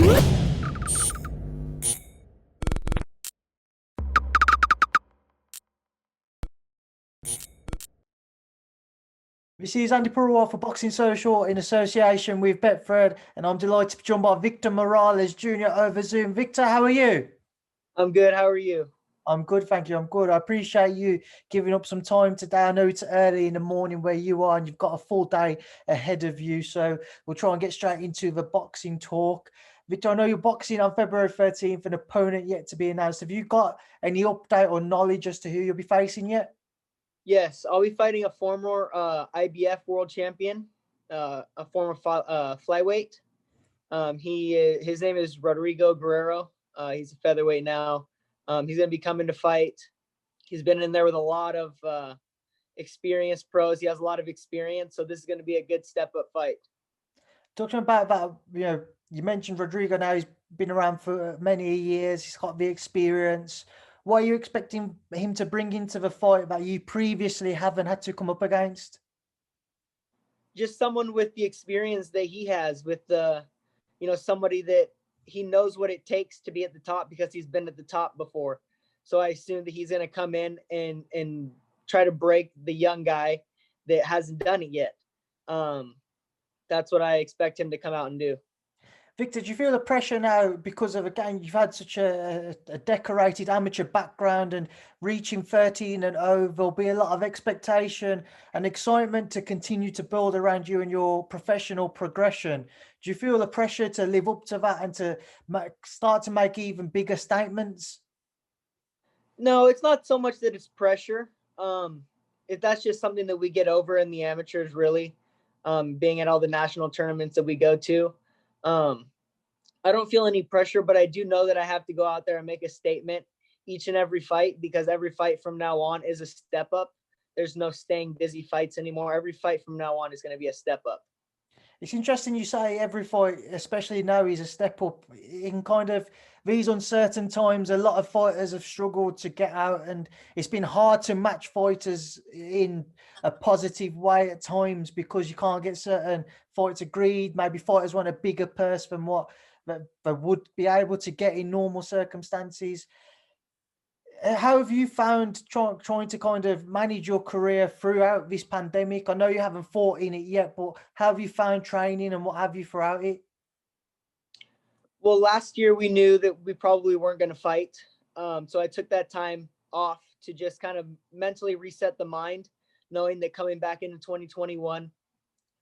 This is Andy Purewal for Boxing Social in association with Betfred, and I'm delighted to be joined by Victor Morales Jr. over Zoom. Victor, how are you? I'm good. How are you? I'm good, thank you. I'm good. I appreciate you giving up some time today. I know it's early in the morning where you are, and you've got a full day ahead of you. So we'll try and get straight into the boxing talk. Victor, I know you're boxing on February 13th, an opponent yet to be announced. Have you got any update or knowledge as to who you'll be facing yet? Yes, I'll be fighting a former IBF world champion, a former flyweight. His name is Rodrigo Guerrero. He's a featherweight now. He's going to be coming to fight. He's been in there with a lot of experienced pros. He has a lot of experience, so this is going to be a good step-up fight. Talking about that, you mentioned Rodrigo now. He's been around for many years. He's got the experience. What are you expecting him to bring into the fight that you previously haven't had to come up against? Just someone with the experience that he has, with somebody that he knows what it takes to be at the top because he's been at the top before. So I assume that he's going to come in and try to break the young guy that hasn't done it yet. That's what I expect him to come out and do. Victor, do you feel the pressure now because of, again, you've had such a decorated amateur background, and reaching 13-0, there'll be a lot of expectation and excitement to continue to build around you and your professional progression. Do you feel the pressure to live up to that and to start to make even bigger statements? No, it's not so much that it's pressure. If that's just something that we get over in the amateurs, really, being at all the national tournaments that we go to. I don't feel any pressure, but I do know that I have to go out there and make a statement each and every fight, because every fight from now on is a step up. There's no staying busy fights anymore. Every fight from now on is going to be a step up. It's interesting you say every fight, especially now, is a step up. In kind of these uncertain times, a lot of fighters have struggled to get out, and it's been hard to match fighters in a positive way at times because you can't get certain fights agreed. Maybe fighters want a bigger purse than what they would be able to get in normal circumstances. How have you found trying to kind of manage your career throughout this pandemic? I know you haven't fought in it yet, but how have you found training and what have you throughout it? Well, last year we knew that we probably weren't going to fight. So I took that time off to just kind of mentally reset the mind, knowing that coming back into 2021,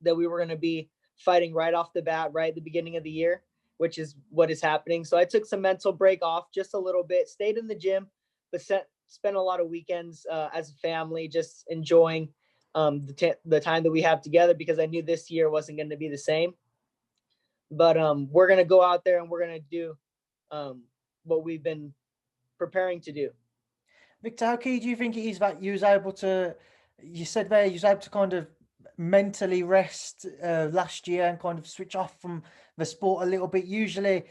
that we were going to be fighting right off the bat, right at the beginning of the year, which is what is happening. So I took some mental break off just a little bit, stayed in the gym, but spent a lot of weekends as a family, just enjoying the time that we have together, because I knew this year wasn't going to be the same. But we're going to go out there and we're going to do what we've been preparing to do. Victor, how key do you think it is that you was able to, you said there, you was able to kind of mentally rest last year and kind of switch off from the sport a little bit? Usually,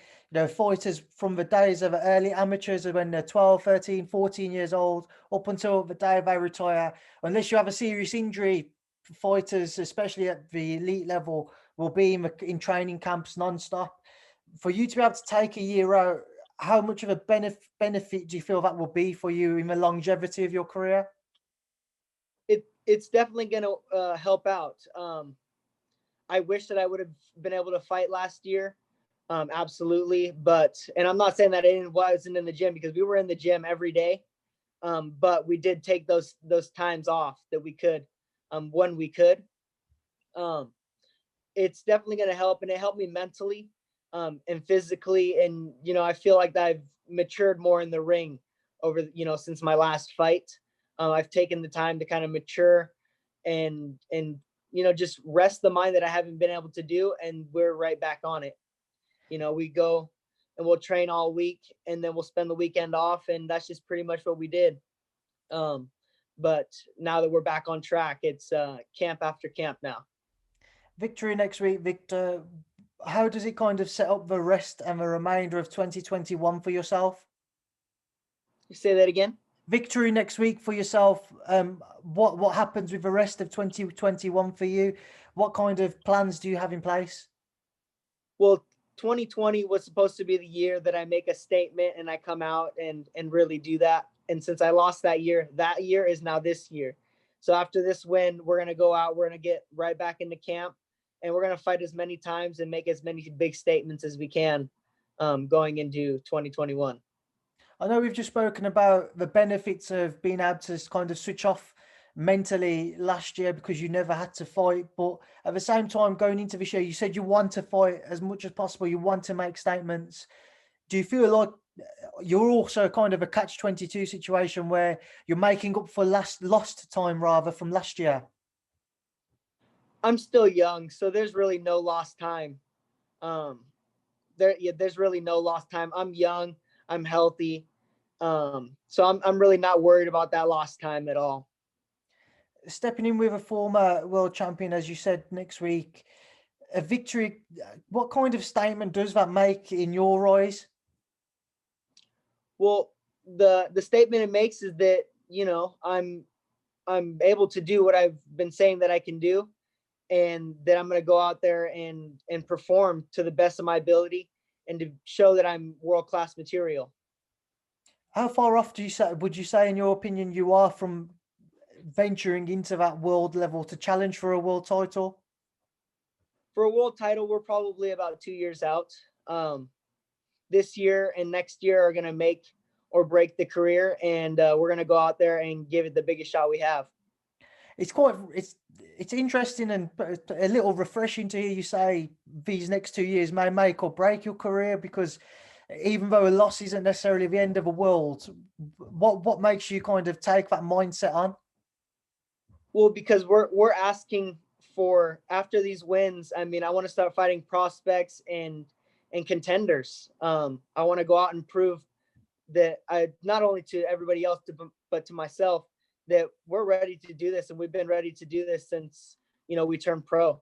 fighters from the days of early amateurs, when they're 12, 13, 14 years old, up until the day they retire, unless you have a serious injury, fighters, especially at the elite level, will be in training camps non-stop. For you to be able to take a year out, how much of a benefit do you feel that will be for you in the longevity of your career? It's definitely going to help out. I wish that I would have been able to fight last year. Absolutely. And I'm not saying that I wasn't in the gym, because we were in the gym every day. But we did take those times off that we could, when we could. It's definitely going to help, and it helped me mentally and physically. And, I feel like I've matured more in the ring over, since my last fight. I've taken the time to kind of mature and just rest the mind that I haven't been able to do. And we're right back on it. We go and we'll train all week, and then we'll spend the weekend off. And that's just pretty much what we did. But now that we're back on track, it's camp after camp now. Victory next week, Victor. How does it kind of set up the rest and the remainder of 2021 for yourself? You say that again? Victory next week for yourself. What happens with the rest of 2021 for you? What kind of plans do you have in place? Well, 2020 was supposed to be the year that I make a statement and I come out and really do that. And since I lost that year is now this year. So after this win, we're gonna go out, we're gonna get right back into camp, and we're gonna fight as many times and make as many big statements as we can going into 2021. I know we've just spoken about the benefits of being able to kind of switch off mentally last year because you never had to fight. But at the same time, going into this year, you said you want to fight as much as possible. You want to make statements. Do you feel like you're also kind of a catch-22 situation where you're making up for lost time rather from last year? I'm still young, so there's really no lost time. There's really no lost time. I'm young, I'm healthy. So I'm really not worried about that lost time at all. Stepping in with a former world champion, as you said, next week, a victory, what kind of statement does that make in your eyes? Well, the statement it makes is that, you know, I'm able to do what I've been saying that I can do, and that I'm going to go out there and perform to the best of my ability and to show that I'm world-class material. How far off would you say, in your opinion, you are from venturing into that world level to challenge for a world title? For a world title, we're probably about 2 years out. This year and next year are going to make or break the career, and we're going to go out there and give it the biggest shot we have. It's interesting and a little refreshing to hear you say these next 2 years may make or break your career, because even though a loss isn't necessarily the end of the world, what makes you kind of take that mindset on? Well, because we're asking for, after these wins, I mean, I want to start fighting prospects and contenders. I want to go out and prove that I, not only to everybody else, but to myself, that we're ready to do this, and we've been ready to do this since, you know, we turned pro.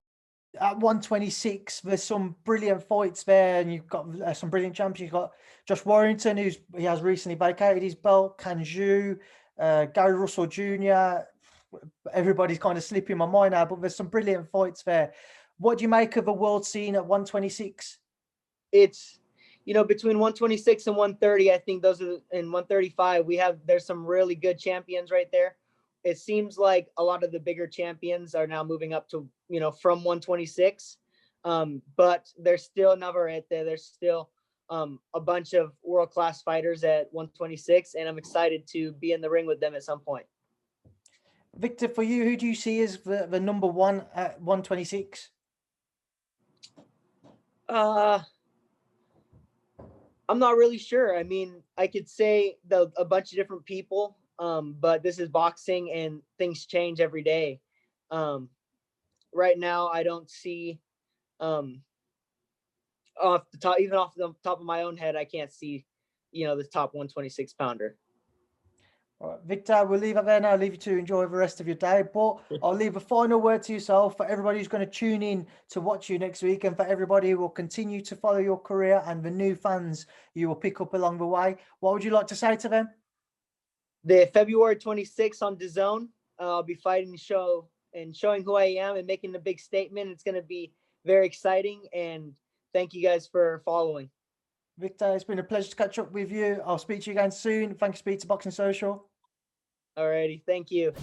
At 126, there's some brilliant fights there, and you've got some brilliant champions. You've got Josh Warrington, he has recently vacated his belt, Kanju, Gary Russell Jr. Everybody's kind of slipping my mind now, but there's some brilliant fights there. What do you make of the world scene at 126? It's, you know, between 126 and 130, I think those are, in 135, there's some really good champions right there. It seems like a lot of the bigger champions are now moving up to, you know, from 126. But there's still never at there. There's still a bunch of world-class fighters at 126, and I'm excited to be in the ring with them at some point. Victor, for you, who do you see as the number one at 126? I'm not really sure. I mean, I could say a bunch of different people, but this is boxing and things change every day. Right now, I don't see, off the top of my own head, I can't see, you know, the top 126 pounder. All right, Victor, we'll leave it there now. I'll leave you to enjoy the rest of your day, but I'll leave a final word to yourself for everybody who's going to tune in to watch you next week, and for everybody who will continue to follow your career and the new fans you will pick up along the way. What would you like to say to them? The February 26th on DAZN, I'll be fighting the show and showing who I am and making a big statement. It's going to be very exciting, and thank you guys for following. Victor, it's been a pleasure to catch up with you. I'll speak to you again soon. Thanks, Speed to Boxing Social. Alrighty, thank you.